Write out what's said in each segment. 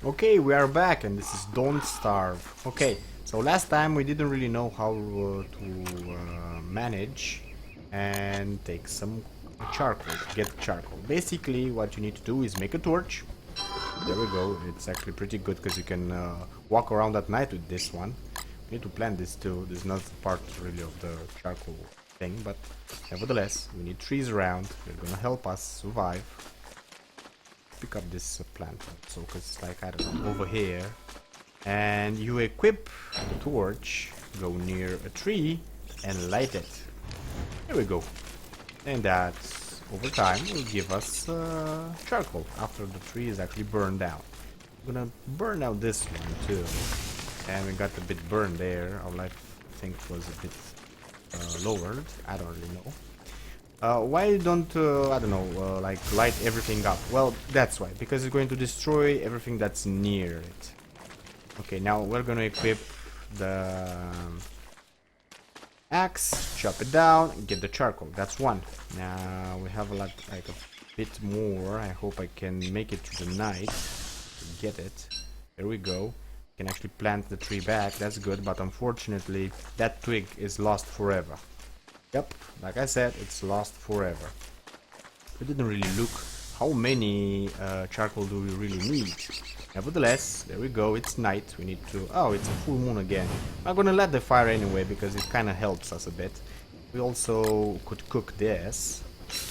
Okay, we are back and this is Don't Starve. Okay, so last time we didn't really know how to manage and take some charcoal, get charcoal. Basically what you need to do is make a torch. There we go, it's actually pretty good because you can walk around at night with this one. You need to plant this too, this is not part really of the charcoal thing, but nevertheless, we need trees around, they're gonna help us survive. Pick up this plant so because it's like, I don't know, over here, and you equip the torch, go near a tree and light it. There we go, and that over time will give us charcoal after the tree is actually burned down. I'm gonna burn out this one too, and we got a bit burned there. Our life I think was a bit lowered, I don't really know. Why don't, I don't know, like light everything up? Well, that's why, because it's going to destroy everything that's near it. Okay, now we're gonna equip the axe, chop it down, and get the charcoal. That's one. Now we have a lot, like a bit more. I hope I can make it through the night to get it. There we go. Can actually plant the tree back. That's good, but unfortunately that twig is lost forever. Yep, like I said, it's lost forever. We didn't really look how many charcoal do we really need. Nevertheless, there we go, it's night. We need to... Oh, it's a full moon again. I'm gonna let the fire anyway because it kind of helps us a bit. We also could cook this.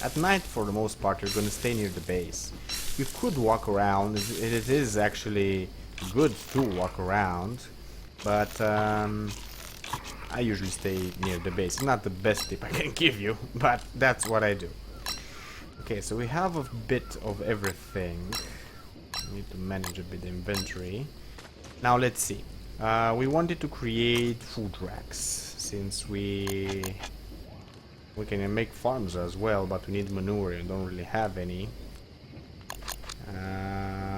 At night, for the most part, you're gonna stay near the base. You could walk around. It is actually good to walk around, but I usually stay near the base. It's not the best tip I can give you, but that's what I do. Okay, so we have a bit of everything. We need to manage a bit the inventory. Now let's see. We wanted to create food racks, since we can make farms as well, but we need manure and don't really have any.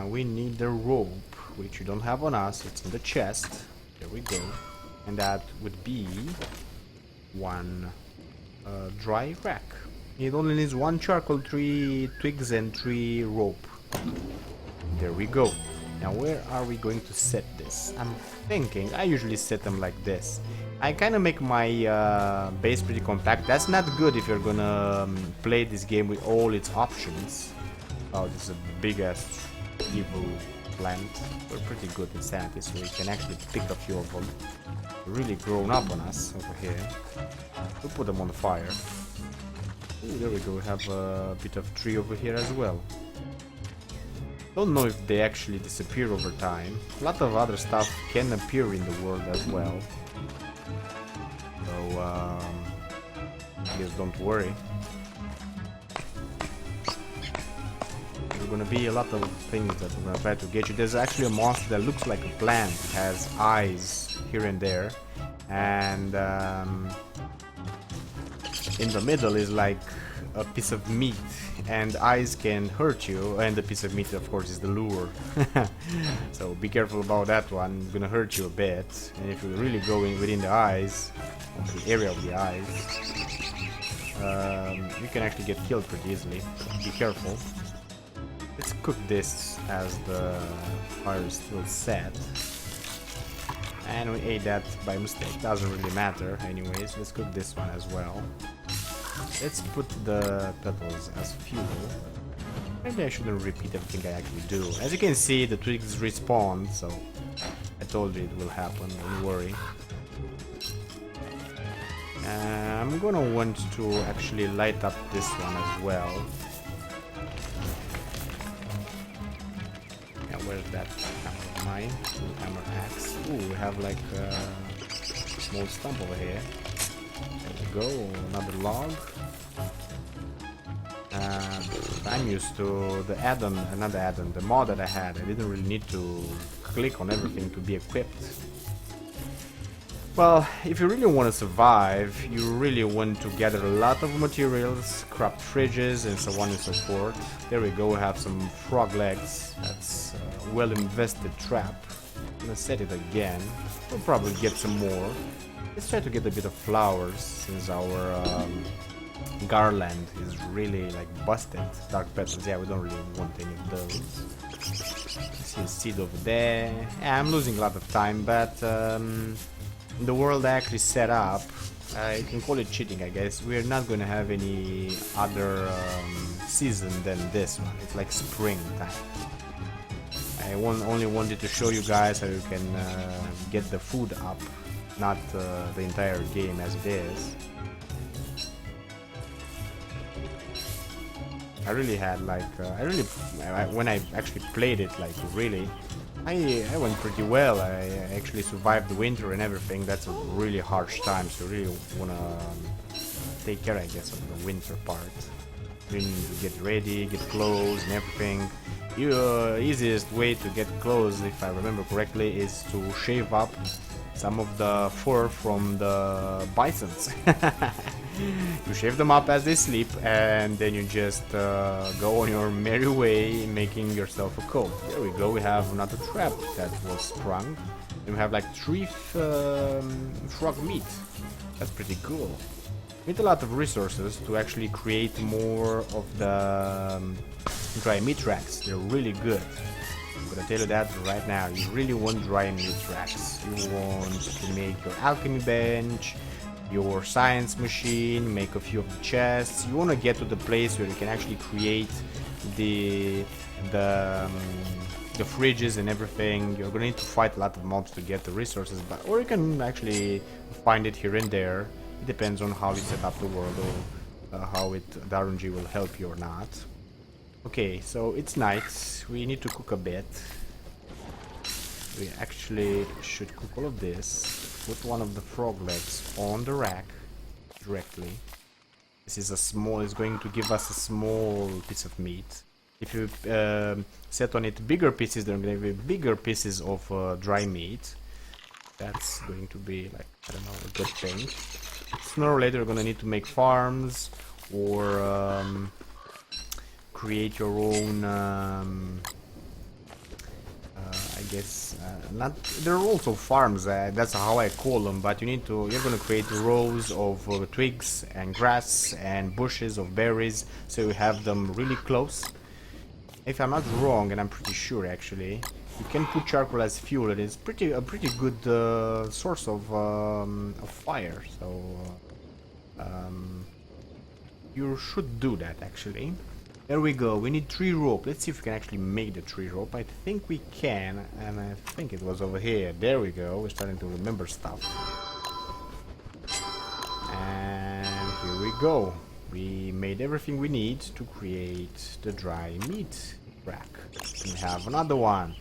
We need the rope, which we don't have on us. It's in the chest. There we go. And that would be one dry rack. It only needs one charcoal, 3 twigs and 3 rope. There we go. Now where are we going to set this? I'm thinking, I usually set them like this. I kind of make my base pretty compact. That's not good if you're gonna play this game with all its options. Oh, this is a big ass evil plant. We're pretty good with sanity, so we can actually pick a few of them. Really grown up on us over here. We'll put them on the fire. Ooh, there we go. We have a bit of tree over here as well. Don't know if they actually disappear over time. A lot of other stuff can appear in the world as well. So, please don't worry. There's gonna be a lot of things that we're gonna try to get you. There's actually a monster that looks like a plant. It has eyes here and there, and in the middle is like a piece of meat, and eyes can hurt you, and the piece of meat of course is the lure. So be careful about that one. It's gonna hurt you a bit, and if you're really going within the eyes, the area of the eyes, you can actually get killed pretty easily, so be careful. Let's cook this as the fire is still set. And we ate that by mistake, doesn't really matter anyways. Let's cook this one as well. Let's put the petals as fuel. Maybe I shouldn't repeat everything I actually do. As you can see, the twigs respawn, so I told you it will happen, don't worry. I'm gonna want to actually light up this one as well. Where's that hammer of mine? Hammer axe. Ooh, we have like a small stump over here. There we go, another log. I'm used to the add-on, another add-on, the mod that I had. I didn't really need to click on everything to be equipped. Well, if you really want to survive, you really want to gather a lot of materials, craft fridges and so on and so forth. There we go, we have some frog legs. That's a well invested trap. I'm gonna set it again. We'll probably get some more. Let's try to get a bit of flowers, since our garland is really like busted. Dark petals, yeah, we don't really want any of those. see a seed over there. Yeah, I'm losing a lot of time, but the world I actually set up, you can call it cheating, I guess. We're not gonna have any other season than this one. It's like springtime. I only wanted to show you guys how you can get the food up, not the entire game as it is. I really had like, when I actually played it, like really, I went pretty well. I actually survived the winter and everything. That's a really harsh time, so really wanna take care, I guess, of the winter part. You need to get ready, get clothes and everything. The easiest way to get clothes, if I remember correctly, is to shave up some of the fur from the bisons. You shave them up as they sleep, and then you just go on your merry way, making yourself a coat. There we go, we have another trap that was sprung. And we have like 3 frog meat. That's pretty cool. We need a lot of resources to actually create more of the dry meat racks. They're really good. I'm gonna tell you that right now. You really want dry meat racks. You want to make your alchemy bench, your science machine, make a few of the chests. You want to get to the place where you can actually create the fridges and everything. You're gonna need to fight a lot of mobs to get the resources, but or you can actually find it here and there. It depends on how you set up the world, or how the RNG will help you or not. Okay, so it's night. We need to cook a bit. We actually should cook all of this. Put one of the frog legs on the rack directly. This is a small. It's going to give us a small piece of meat. If you set on it bigger pieces, there are going to be bigger pieces of dry meat. That's going to be like, I don't know, a good thing. Sooner or later, you're going to need to make farms or create your own. I guess not. There are also farms. That's how I call them. But you're gonna create rows of twigs and grass and bushes of berries, so you have them really close. If I'm not wrong, and I'm pretty sure actually, you can put charcoal as fuel. It is a pretty good source of fire. So you should do that actually. There we go, we need 3 rope. Let's see if we can actually make the 3 rope. I think we can, and I think it was over here. There we go, we're starting to remember stuff. And here we go. We made everything we need to create the dry meat rack. We have another one.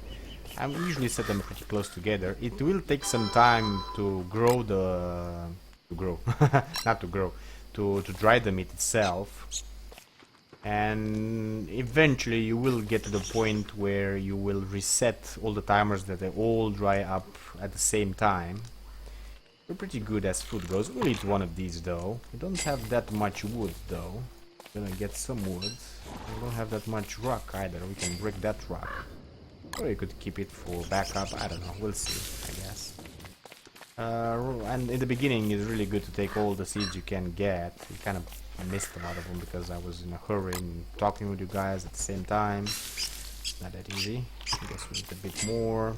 I usually set them pretty close together. It will take some time to grow to dry the meat itself. And eventually you will get to the point where you will reset all the timers that they all dry up at the same time. We're pretty good as food goes. We'll eat one of these though. We don't have that much wood though. Gonna get some wood. We don't have that much rock either. We can break that rock. Or you could keep it for backup. I don't know. We'll see, I guess. And in the beginning it's really good to take all the seeds you can get. You kind of missed a lot of them because I was in a hurry and talking with you guys at the same time. Not that easy. I guess we need a bit more.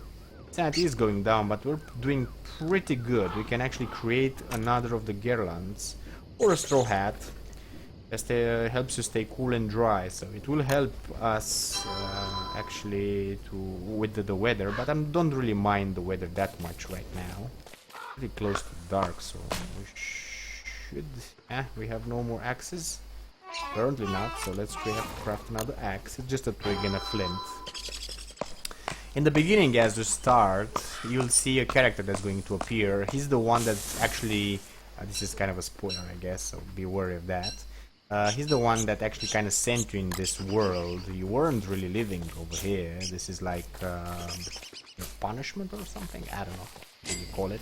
Sanity is going down, but we're doing pretty good. We can actually create another of the garlands or a straw hat. That helps you stay cool and dry, so it will help us actually with the weather. But I don't really mind the weather that much right now. Pretty close to dark, so we should. We have no more axes. Currently not, so let's craft another axe. It's just a twig and a flint. In the beginning, as you start, you'll see a character that's going to appear. He's the one that actually... this is kind of a spoiler, I guess, so be wary of that. He's the one that actually kind of sent you in this world. You weren't really living over here. This is like punishment or something? I don't know. What do you call it?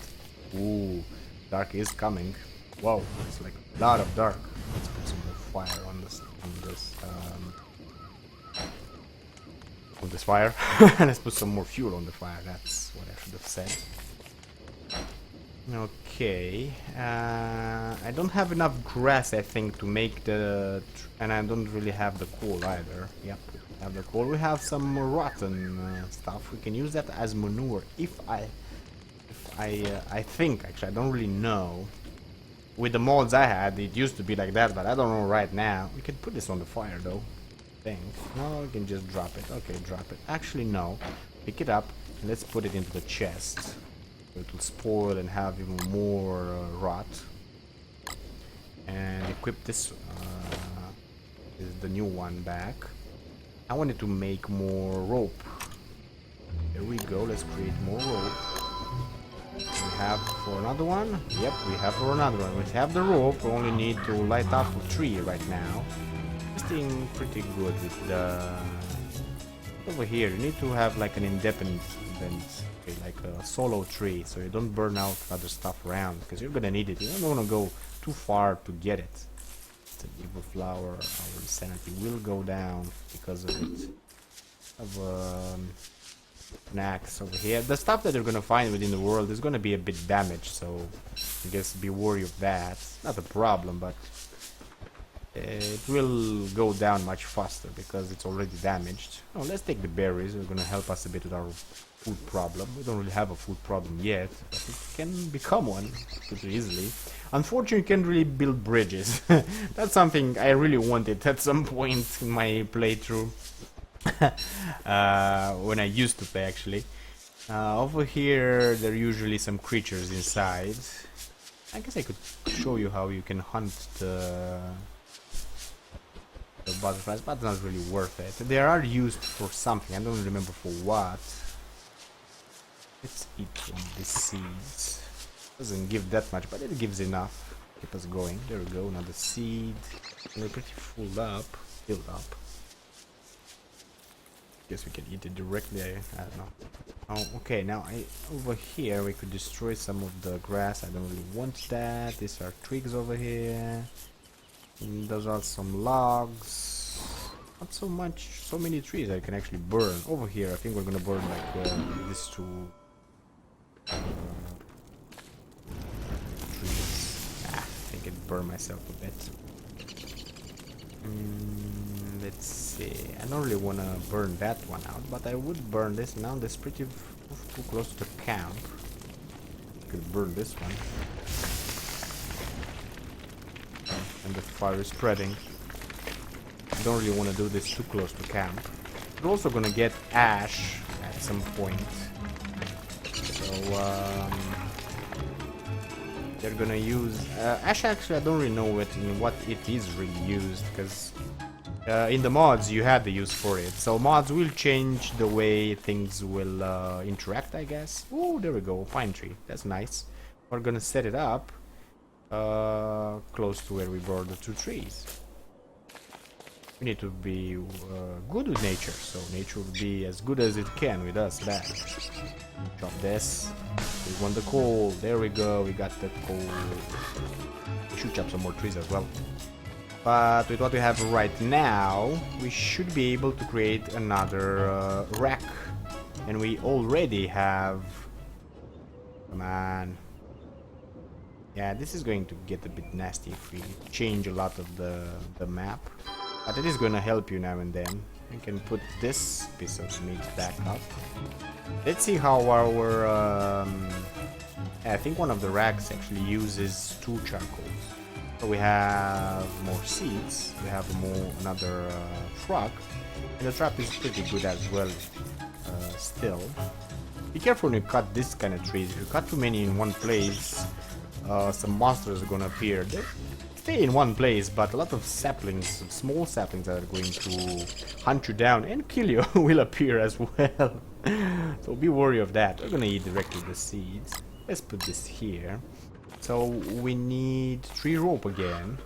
Ooh, dark is coming. Wow, it's like a lot of dark. Let's put some more fire on this fire. Let's put some more fuel on the fire. That's what I should have said. Okay, I don't have enough grass, I think, to make the... and I don't really have the coal either. Yep, Have the coal. We have some rotten stuff. We can use that as manure. I think actually I don't really know. With the mods I had, it used to be like that, but I don't know right now. We can put this on the fire though. Think. No, we can just drop it. Okay, drop it. Actually, no. Pick it up and let's put it into the chest. So it will spoil and have even more rot. And equip this. Is the new one back. I wanted to make more rope. There we go. Let's create more rope. We have for another one. Yep, we have for another one. We have the rope. We only need to light up a tree right now. This thing pretty good with the over here. You need to have like an independent, like a solo tree, so you don't burn out other stuff around because you're gonna need it. You don't want to go too far to get it. It's an evil flower. Our sanity will go down because of it. Of an axe over here. The stuff that you're gonna find within the world is gonna be a bit damaged, so I guess be wary of that. Not a problem, but it will go down much faster because it's already damaged. Oh, let's take the berries. They're gonna help us a bit with our food problem. We don't really have a food problem yet, but it can become one pretty easily. Unfortunately, you can't really build bridges. That's something I really wanted at some point in my playthrough. When I used to play, actually. Over here, there are usually some creatures inside. I guess I could show you how you can hunt the butterflies, but not really worth it. They are used for something. I don't remember for what. Let's eat from these seeds. Doesn't give that much, but it gives enough. Keep us going. There we go. Another seed. We're pretty filled up. Guess we can eat it directly. I don't know. Oh, okay. Now over here we could destroy some of the grass. I don't really want that. These are twigs over here. And those are some logs. Not so much. So many trees I can actually burn. Over here, I think we're gonna burn like these two trees. I think I'd burn myself a bit. Let's see. I don't really want to burn that one out, but I would burn this now. This pretty too close to the camp. I could burn this one. And the fire is spreading. I don't really want to do this too close to camp. We're also gonna get ash at some point. So they're gonna use ash. Actually, I don't really know what it is really used, because in the mods you had the use for it. So mods will change the way things will interact, I guess. Oh, there we go, pine tree. That's nice. We're gonna set it up close to where we burned the two trees. We need to be good with nature, so nature will be as good as it can with us back. Chop this. We want the coal. There we go. We got the coal. We should chop some more trees as well. But with what we have right now, we should be able to create another rack. And we already have... Come on. Yeah, this is going to get a bit nasty if we change a lot of the map. But it is going to help you now and then. You can put this piece of meat back up. Let's see how our... I think one of the racks actually uses 2 charcoals. So we have more seeds. We have another truck. And the trap is pretty good as well. Still. Be careful when you cut this kind of trees. If you cut too many in one place, some monsters are going to appear. They stay in one place, but a lot of saplings, some small saplings that are going to hunt you down and kill you will appear as well. So be wary of that. We're gonna eat directly the seeds. Let's put this here. So we need 3 rope again.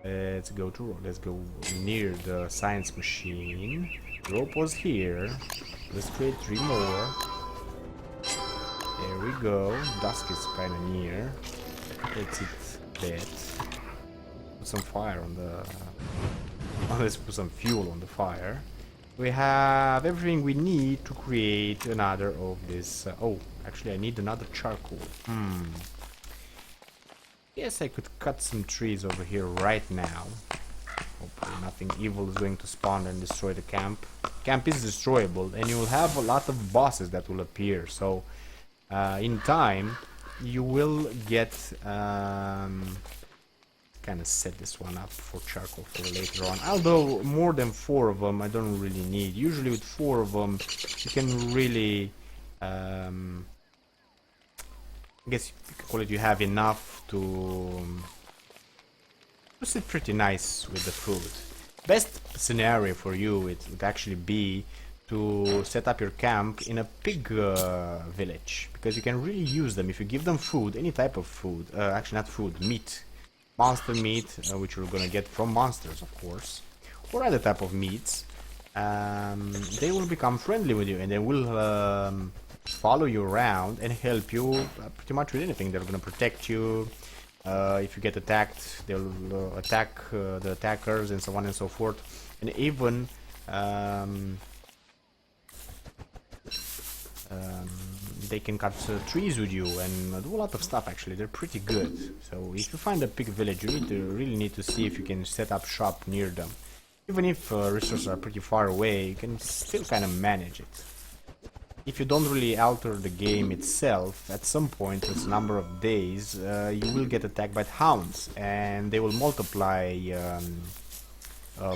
Let's go to rope. Let's go near the science machine. Rope was here. Let's create 3 more. There we go. Dusk is kind of near. Let's eat that. Put some fire on the... let's put some fuel on the fire. We have everything we need to create another of this... oh, actually I need another charcoal. Yes, I could cut some trees over here right now. Hopefully nothing evil is going to spawn and destroy the camp. Camp is destroyable, and you will have a lot of bosses that will appear. So in time, you will get kind of set this one up for charcoal for later on. Although more than 4 of them, I don't really need. Usually with 4 of them, you can really, I guess you could call it, you have enough to sit pretty nice with the food. Best scenario for you it would actually be to set up your camp in a pig village, because you can really use them if you give them food, any type of food, actually not food, meat, monster meat, which you're gonna get from monsters of course, or other type of meats. They will become friendly with you and they will follow you around and help you pretty much with anything. They're gonna protect you. If you get attacked, they'll attack the attackers and so on and so forth. And even they can cut trees with you and do a lot of stuff. Actually, they're pretty good. So if you find a pig village, you really need to see if you can set up shop near them. Even if resources are pretty far away, you can still kind of manage it. If you don't really alter the game itself, at some point, it's a number of days, you will get attacked by hounds, and they will multiply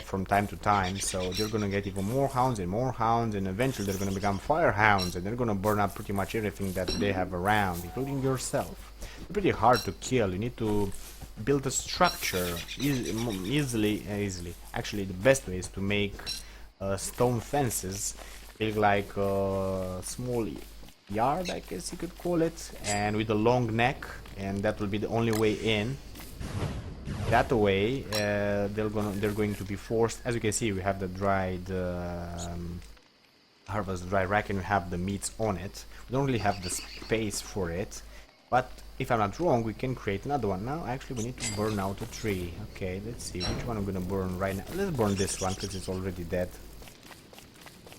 from time to time. So you're gonna get even more hounds, and eventually they're gonna become fire hounds, and they're gonna burn up pretty much everything that they have around, including yourself. They're pretty hard to kill. You need to build a structure easily. Actually, the best way is to make stone fences. Like a small yard, I guess you could call it, and with a long neck, and that will be the only way in. That way, they're going to be forced. As you can see, we have the dried harvest dry rack, and we have the meats on it. We don't really have the space for it, but if I'm not wrong, we can create another one. Now, actually, we need to burn out a tree. Okay, let's see which one I'm gonna burn right now. Let's burn this one because it's already dead.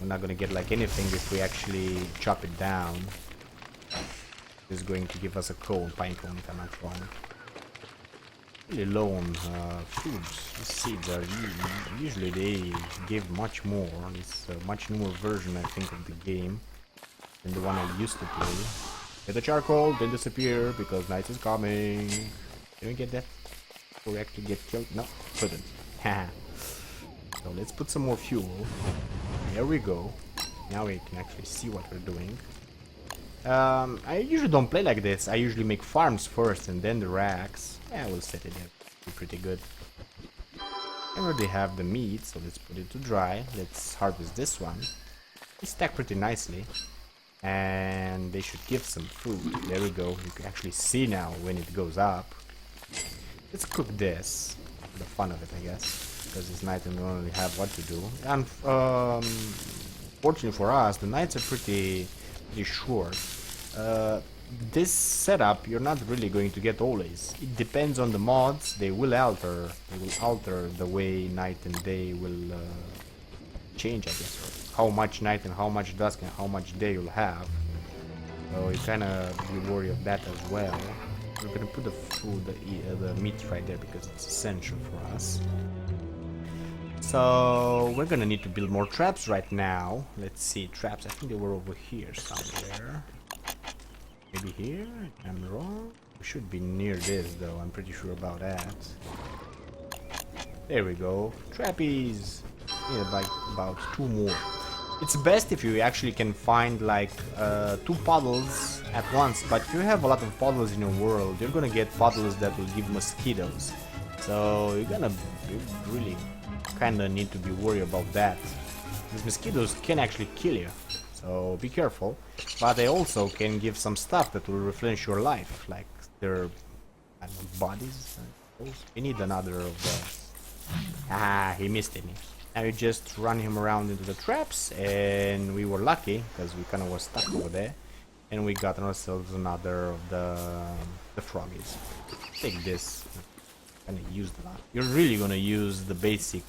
We're not gonna get like anything if we actually chop it down. This is going to give us a pine cone if I'm not wrong. Really low on foods. These seeds are usually they give much more. It's a much newer version, I think, of the game than the one I used to play. Get the charcoal, then disappear because night is coming. Did we get that? Before we actually get killed? No, couldn't. Haha. So let's put some more fuel. There we go. Now we can actually see what we're doing. I usually don't play like this. I usually make farms first and then the racks. Yeah, we'll set it there. Pretty good. I already have the meat, so let's put it to dry. Let's harvest this one. They stack pretty nicely. And they should give some food. There we go. You can actually see now when it goes up. Let's cook this. For the fun of it, I guess. Because it's night and we don't really have what to do. And fortunately for us, the nights are pretty short. This setup you're not really going to get always. It depends on the mods. They will alter the way night and day will change, I guess. How much night and how much dusk and how much day you'll have. So you kind of be worried of that as well. We're gonna put the food, the meat right there because it's essential for us. So we're gonna need to build more traps right now. Let's see, traps. I think they were over here somewhere. Maybe here? I'm wrong. We should be near this though. I'm pretty sure about that. There we go. Trappies. Yeah, like about 2 more. It's best if you actually can find like 2 puddles at once. But if you have a lot of puddles in your world, you're gonna get puddles that will give mosquitoes. So you're gonna really kinda need to be worried about that. These mosquitoes can actually kill you, so be careful. But they also can give some stuff that will replenish your life, like their bodies. We need another of those. Ah, he missed me. Now you just run him around into the traps, and we were lucky because we kinda was stuck over there, and we got ourselves another of the froggies. Take this. Use a lot. You're really gonna use the basic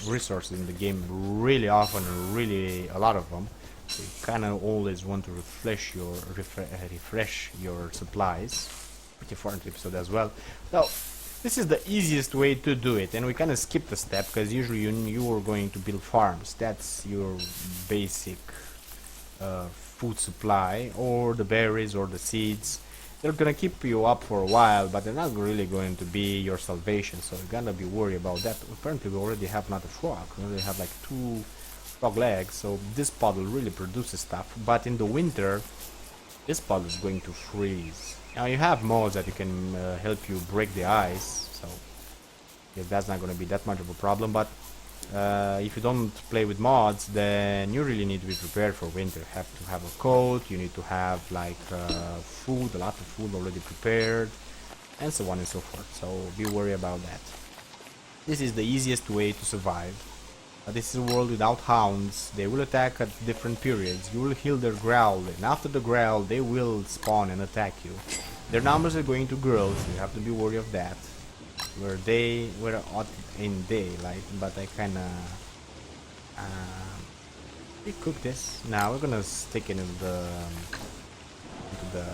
resources in the game really often, really a lot of them. So you kind of always want to refresh your supplies. Pretty fun episode as well. So This is the easiest way to do it, and we kind of skip the step because usually you are going to build farms. That's your basic food supply, or the berries or the seeds. They're gonna keep you up for a while, but they're not really going to be your salvation, so you're gonna be worried about that. Apparently we already have not a frog, we already have like 2 frog legs, so this puddle really produces stuff, but in the winter this puddle is going to freeze. Now you have mods that you can help you break the ice, so yeah, that's not gonna be that much of a problem, but if you don't play with mods, then you really need to be prepared for winter. You have to have a coat, you need to have like food, a lot of food already prepared, and so on and so forth. So be worried about that. This is the easiest way to survive. This is a world without hounds. They will attack at different periods. You will heal their growl, and after the growl they will spawn and attack you. Their numbers are going to grow, so you have to be worried of that. We're out in daylight, but I kinda we cook this. Now we're gonna stick it into the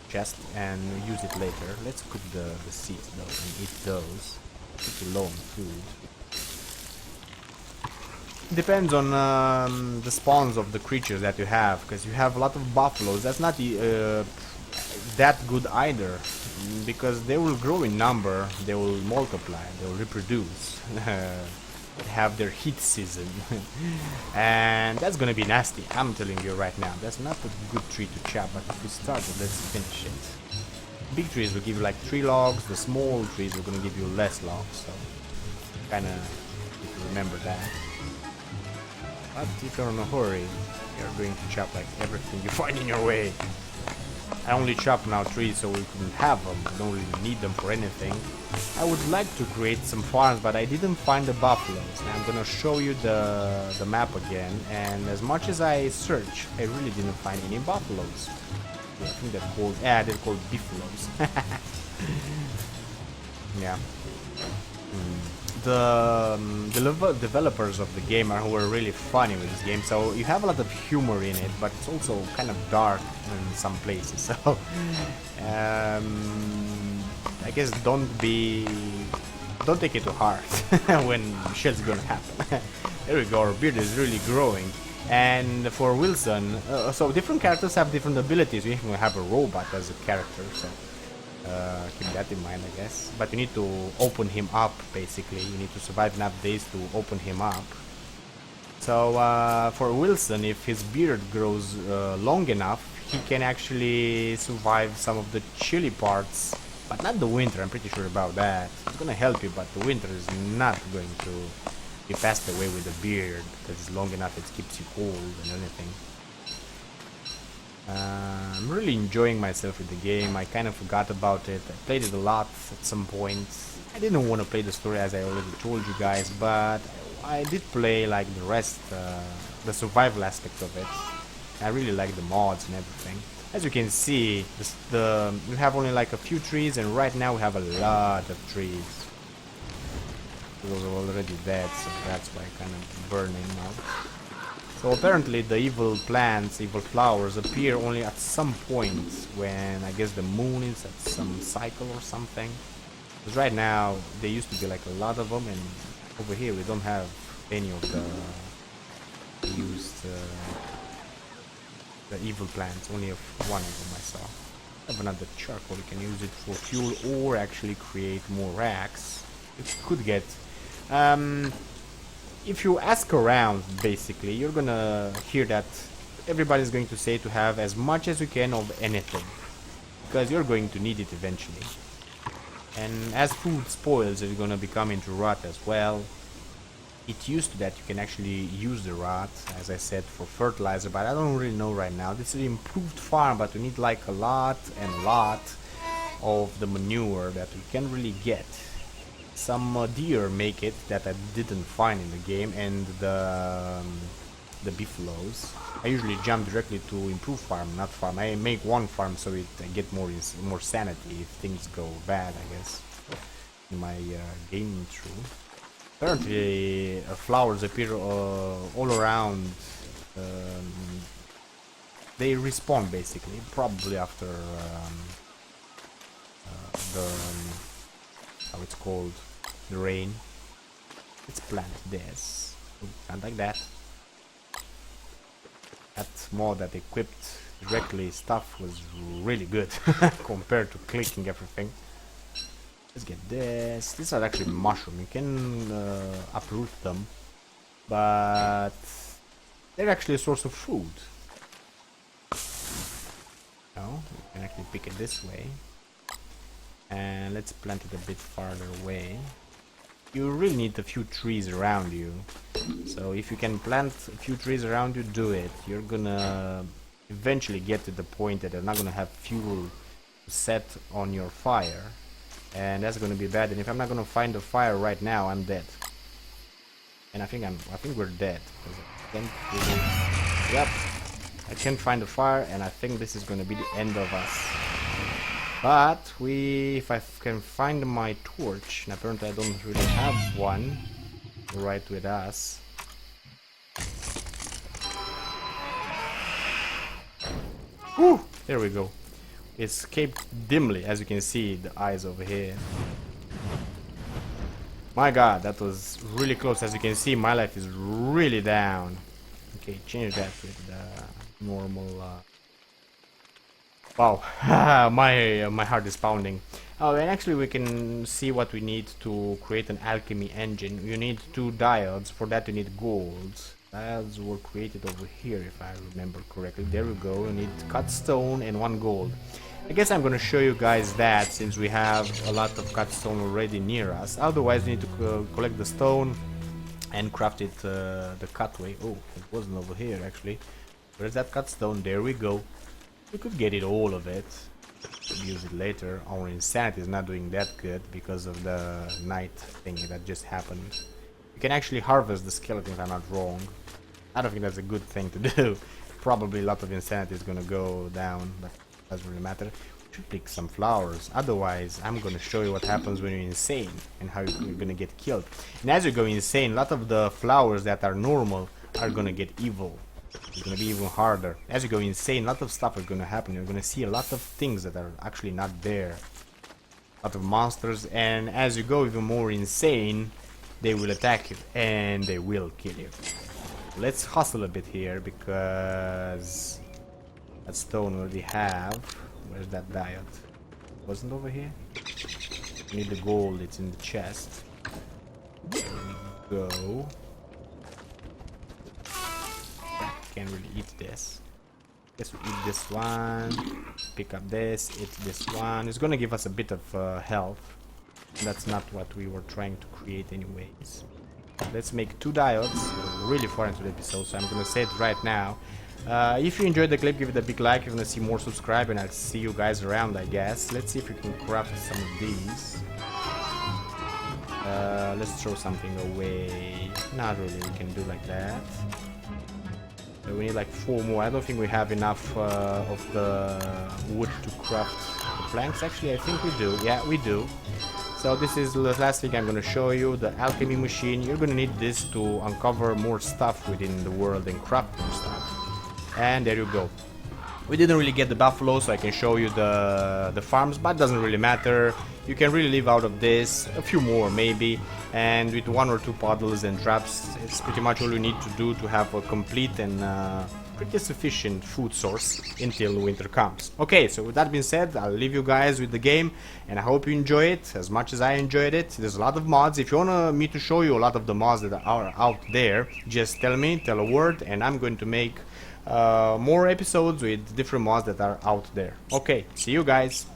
chest and use it later. Let's cook the seeds though and eat those. Pretty low on food. Depends on the spawns of the creatures that you have, because you have a lot of buffaloes. That's not that good either, because they will grow in number, they will multiply, they will reproduce, have their heat season, and that's gonna be nasty. I'm telling you right now, that's not a good tree to chop, but if we start it, let's finish it. Big trees will give you like 3 logs, the small trees are gonna give you less logs, so kinda need to remember that. But if you're in a hurry, you're going to chop like everything you find in your way. I only chop now trees so we couldn't have them. I don't really need them for anything. I would like to create some farms, but I didn't find the buffaloes. And I'm gonna show you the map again. And as much as I search, I really didn't find any buffaloes. I think they're called, they're called buffaloes. Yeah. The developers of the game were really funny with this game, so you have a lot of humor in it, but it's also kind of dark in some places. So I guess don't take it to heart when shit's gonna happen. There we go. Our beard is really growing, and for Wilson, so different characters have different abilities. We even have a robot as a character, so. Keep that in mind, I guess. But you need to open him up, basically. You need to survive enough days to open him up. So for Wilson, if his beard grows long enough, he can actually survive some of the chilly parts, but not the winter. I'm pretty sure about that. It's gonna help you, but the winter is not going to be passed away with the beard, because it's long enough, it keeps you cold and anything. I'm really enjoying myself with the game. I kind of forgot about it. I played it a lot at some point. I didn't want to play the story, as I already told you guys, but I did play like the rest, the survival aspect of it. I really like the mods and everything. As you can see, we have only like a few trees, and right now we have a lot of trees. Those are already dead, so that's why kind of burning now. So apparently the evil plants, evil flowers appear only at some point when I guess the moon is at some cycle or something. Because right now there used to be like a lot of them, and over here we don't have any of the used the evil plants. Only one of them I saw. I have another charcoal. We can use it for fuel or actually create more racks. It could get. If you ask around, basically, you're gonna hear that everybody's going to say to have as much as you can of anything, because you're going to need it eventually. And as food spoils, it's gonna become into rot as well. It used to that you can actually use the rot, as I said, for fertilizer, but I don't really know right now. This is an improved farm, but we need like a lot and a lot of the manure that we can really get. Some deer make it that I didn't find in the game, and the buffaloes. I usually jump directly to improve farm, not farm. I make one farm so I get more sanity if things go bad, I guess, in my gaming through. Apparently flowers appear all around. They respawn basically, probably after the how it's called, the rain. Let's plant this. And like that. That mod that equipped directly stuff was really good compared to clicking everything. Let's get this. These are actually mushroom. You can uproot them, but they're actually a source of food. No, we can actually pick it this way. And let's plant it a bit farther away. You really need a few trees around you. So if you can plant a few trees around you, do it. You're gonna eventually get to the point that you're not gonna have fuel to set on your fire. And that's gonna be bad. And if I'm not gonna find a fire right now, I'm dead. And I think we're dead. Yep. I can't find a fire, and I think this is gonna be the end of us. But if I can find my torch, and apparently I don't really have one right with us. Whew, there we go. Escaped dimly, as you can see, the eyes over here. My god, that was really close. As you can see, my life is really down. Okay, change that with the normal. Wow, my heart is pounding. Oh, and actually we can see what we need to create an alchemy engine. You need 2 diodes. For that you need gold. Diodes were created over here, if I remember correctly. There we go. You need cut stone and 1 gold. I guess I'm gonna show you guys that, since we have a lot of cut stone already near us. Otherwise we need to collect the stone and craft it the cut way. Oh, it wasn't over here actually. Where's that cut stone? There we go. We could get it, all of it. Use it later. Our insanity is not doing that good because of the night thing that just happened. You can actually harvest the skeleton if I'm not wrong. I don't think that's a good thing to do. Probably a lot of insanity is gonna go down, but it doesn't really matter. We should pick some flowers. Otherwise, I'm gonna show you what happens when you're insane and how you're gonna get killed. And as you go insane, a lot of the flowers that are normal are gonna get evil. It's gonna be even harder. As you go insane, a lot of stuff is gonna happen. You're gonna see a lot of things that are actually not there. A lot of monsters, and as you go even more insane, they will attack you and they will kill you. Let's hustle a bit here because that stone we already have. Where's that diode? Wasn't over here? We need the gold, it's in the chest. There we go. Can't really eat this. Guess we eat this one, pick up this, eat this one. It's gonna give us a bit of health. That's not what we were trying to create anyways. Let's make 2 diodes. We're really far into the episode, so I'm gonna say it right now. If you enjoyed the clip, give it a big like. If you wanna see more, subscribe, and I'll see you guys around, I guess. Let's see if we can craft some of these. Let's throw something away. Not really, we can do like that. We need like 4 more. I don't think we have enough of the wood to craft the planks. Actually, I think we do. Yeah, we do. So this is the last thing I'm going to show you, the alchemy machine. You're going to need this to uncover more stuff within the world and craft more stuff. And there you go. We didn't really get the buffalo, so I can show you the farms, but it doesn't really matter. You can really live out of this, a few more maybe, and with 1 or 2 puddles and traps, it's pretty much all you need to do to have a complete and pretty sufficient food source until winter comes. Okay, so with that being said, I'll leave you guys with the game, and I hope you enjoy it as much as I enjoyed it. There's a lot of mods. If you want me to show you a lot of the mods that are out there, just tell me, tell a word, and I'm going to make more episodes with different mods that are out there. Okay, see you guys.